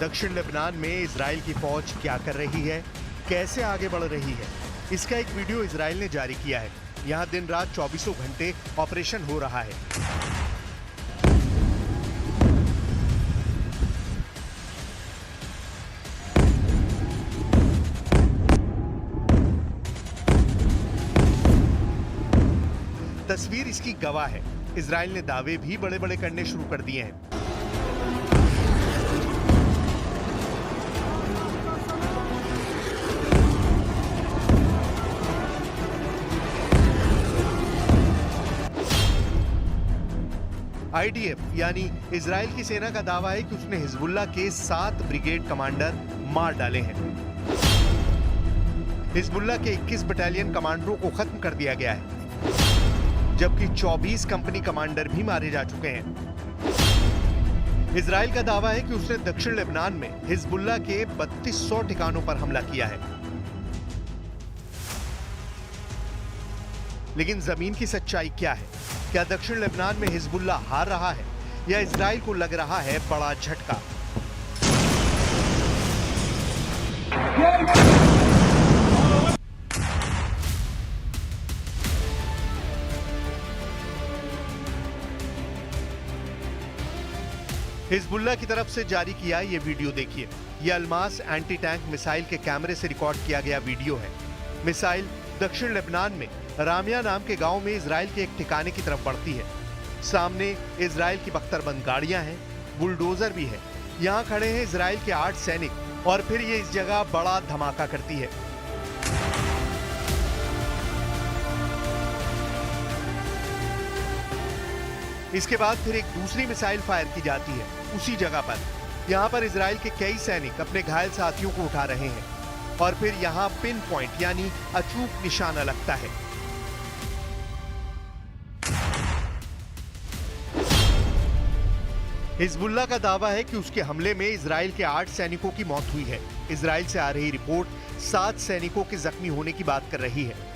दक्षिण लेबनान में इजराइल की फौज क्या कर रही है, कैसे आगे बढ़ रही है, इसका एक वीडियो इजराइल ने जारी किया है। यहाँ दिन रात 24 घंटे ऑपरेशन हो रहा है। तस्वीर इसकी गवाह है। इजराइल ने दावे भी बड़े बड़े करने शुरू कर दिए हैं। आईडीएफ यानी इजराइल की सेना का दावा है कि उसने हिजबुल्लाह के 7 ब्रिगेड कमांडर मार डाले हैं। हिजबुल्लाह के 21 बटालियन कमांडरों को खत्म कर दिया गया है, जबकि 24 कंपनी कमांडर भी मारे जा चुके हैं। इजराइल का दावा है कि उसने दक्षिण लेबनान में हिजबुल्लाह के 3200 ठिकानों पर हमला किया है। लेकिन जमीन की सच्चाई क्या है? क्या दक्षिण लेबनान में हिजबुल्लाह हार रहा है या इजराइल को लग रहा है बड़ा झटका? हिजबुल्लाह की तरफ से जारी किया ये वीडियो देखिए। यह अल्मास एंटी टैंक मिसाइल के कैमरे से रिकॉर्ड किया गया वीडियो है। मिसाइल दक्षिण लेबनान में रामिया नाम के गांव में इजराइल के एक ठिकाने की तरफ बढ़ती है। सामने इजराइल की बख्तरबंद गाड़ियां हैं, बुलडोजर भी है। यहां खड़े हैं इजराइल के 8 सैनिक और फिर ये इस जगह बड़ा धमाका करती है। इसके बाद फिर एक दूसरी मिसाइल फायर की जाती है उसी जगह पर। यहाँ पर इजराइल के कई सैनिक अपने घायल साथियों को उठा रहे हैं और फिर यहाँ पिन पॉइंट यानी अचूक निशाना लगता है। हिजबुल्लाह का दावा है कि उसके हमले में इजराइल के 8 सैनिकों की मौत हुई है। इजराइल से आ रही रिपोर्ट 7 सैनिकों के जख्मी होने की बात कर रही है।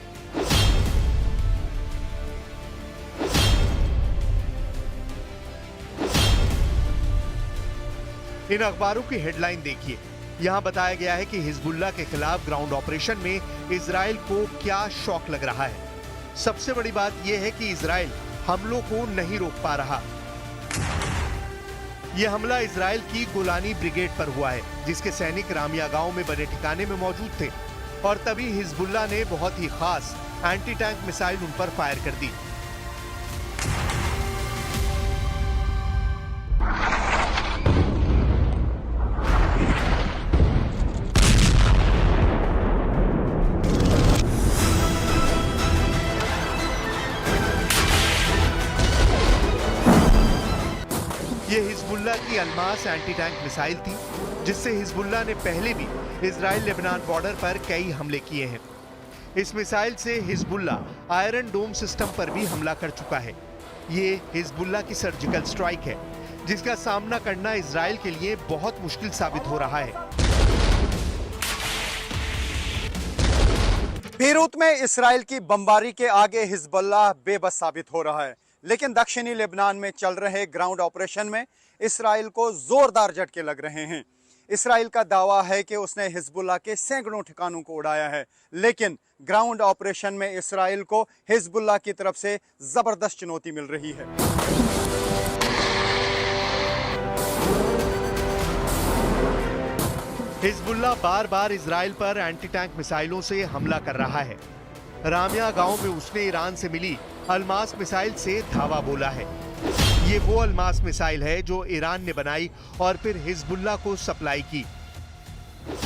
इन अखबारों की हेडलाइन देखिए। यहां बताया गया है कि हिजबुल्लाह के खिलाफ ग्राउंड ऑपरेशन में इजराइल को क्या शौक लग रहा है। सबसे बड़ी बात यह है कि इजराइल हमलों को नहीं रोक पा रहा। यह हमला इजराइल की गोलानी ब्रिगेड पर हुआ है, जिसके सैनिक रामिया गांव में बने ठिकाने में मौजूद थे और तभी हिजबुल्लाह ने बहुत ही खास एंटी टैंक मिसाइल उन पर फायर कर दी। ये हिजबुल्लाह की अल्मास एंटी टैंक मिसाइल थी, जिससे हिजबुल्लाह ने पहले भी इजराइल लेबनान बॉर्डर पर कई हमले किए हैं। इस मिसाइल से हिजबुल्लाह आयरन डोम सिस्टम पर भी हमला कर चुका है। ये हिजबुल्लाह की सर्जिकल स्ट्राइक है, जिसका सामना करना इजराइल के लिए बहुत मुश्किल साबित हो रहा है। बेरूत में इजराइल की बमबारी के आगे हिजबुल्लाह बेबस साबित हो रहा है, लेकिन दक्षिणी लेबनान में चल रहे ग्राउंड ऑपरेशन में इजराइल को जोरदार झटके लग रहे हैं। इजराइल का दावा है कि उसने हिजबुल्लाह के सैकड़ों ठिकानों को उड़ाया है, लेकिन ग्राउंड ऑपरेशन में इजराइल को हिजबुल्लाह की तरफ से जबरदस्त चुनौती मिल रही है। हिजबुल्लाह बार बार इजराइल पर एंटी टैंक मिसाइलों से हमला कर रहा है। रामिया गांव में उसने ईरान से मिली अल्मास मिसाइल से धावा बोला है। ये वो अल्मास मिसाइल है जो ईरान ने बनाई और फिर हिजबुल्लाह को सप्लाई की।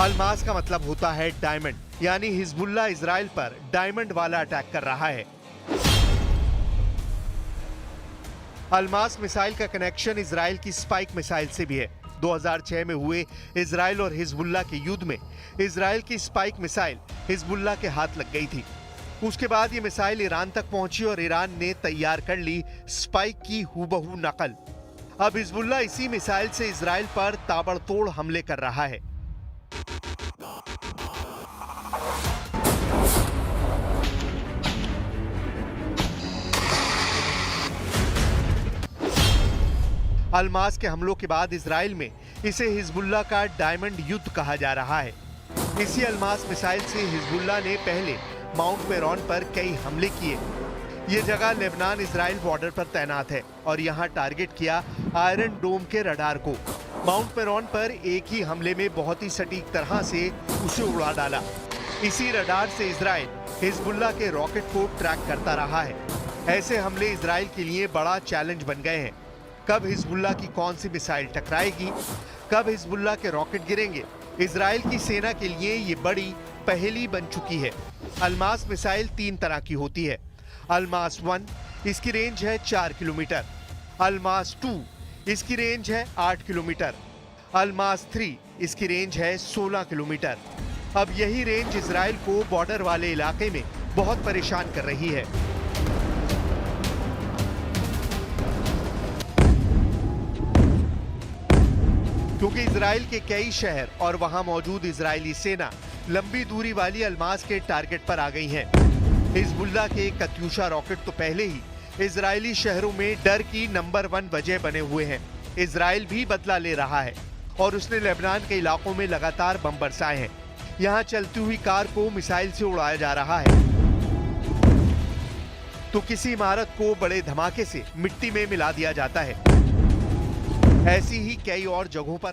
अल्मास का मतलब होता है डायमंड, यानी हिजबुल्लाह इजराइल पर डायमंड वाला अटैक कर रहा है। अल्मास मिसाइल का कनेक्शन इजराइल की स्पाइक मिसाइल से भी है। 2006 में हुए इजराइल और हिजबुल्लाह के युद्ध में इजराइल की स्पाइक मिसाइल हिजबुल्लाह के हाथ लग गई थी। उसके बाद ये मिसाइल ईरान तक पहुंची और ईरान ने तैयार कर ली स्पाइक की हूबहू नकल। अब हिजबुल्लाह इसी मिसाइल से इजराइल पर ताबड़तोड़ हमले कर रहा है। अल्मास के हमलों के बाद इजराइल में इसे हिजबुल्लाह का डायमंड युद्ध कहा जा रहा है। इसी अल्मास मिसाइल से हिजबुल्लाह ने पहले माउंट मेरॉन पर कई हमले किए। ये जगह लेबनान इजराइल बॉर्डर पर तैनात है और यहाँ टारगेट किया आयरन डोम के रडार को। माउंट मेरॉन पर एक ही हमले में बहुत ही सटीक तरह से उसे उड़ा डाला। इसी रडार से इजराइल हिजबुल्लाह के रॉकेट को ट्रैक करता रहा है। ऐसे हमले इजराइल के लिए बड़ा चैलेंज बन गए हैं। कब हिजबुल्लाह की कौन सी मिसाइल टकराएगी, कब हिजबुल्लाह के रॉकेट गिरेंगे, इजराइल की सेना के लिए ये बड़ी पहेली बन चुकी है। अल्मास मिसाइल 3 तरह की होती है। अल्मास 1, इसकी रेंज है 4 किलोमीटर। अल्मास 2, इसकी रेंज है 8 किलोमीटर। अल्मास 3, इसकी रेंज है 16 किलोमीटर। अब यही रेंज इजराइल को बॉर्डर वाले इलाके में बहुत परेशान कर रही है। क्योंकि इजराइल के कई शहर और वहां मौजूद इजरायली सेना लंबी दूरी वाली अल्मास के टारगेट पर आ गई है। हिजबुल्लाह के कत्यूशा रॉकेट तो पहले ही इजरायली शहरों में डर की नंबर 1 वजह बने हुए हैं। इजराइल भी बदला ले रहा है और उसने लेबनान के इलाकों में लगातार बम बरसाए हैं। यहाँ चलती हुई कार को मिसाइल से उड़ाया जा रहा है तो किसी इमारत को बड़े धमाके से मिट्टी में मिला दिया जाता है। ऐसी ही कई और जगहों पर